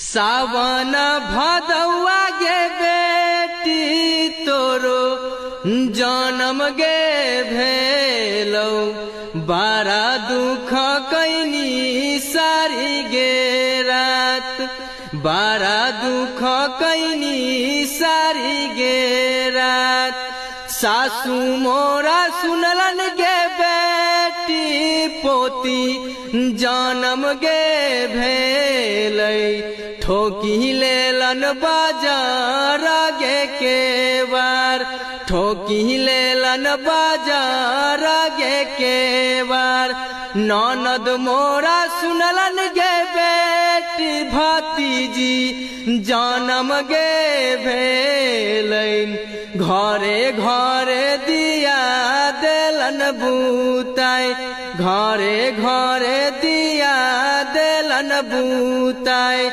सावन भदौआ गे बेटी तोरो जन्म गे भेलौ बारा दुख कैनी सारी गे रात बारा दुख कैनी सारी गे रात सासू मोरा सुनलन गे बेटी पोती जन्म गे भेलै ठोकी लेलन बाजार गे केवार ठोकी लेलन बाजार गे केवार ननद मोरा सुनलन गे बेटी भतीजी जन्म गे भेलैन घरे घरे दिया देलन बूताई घरे घरे दिया देलन बूताई।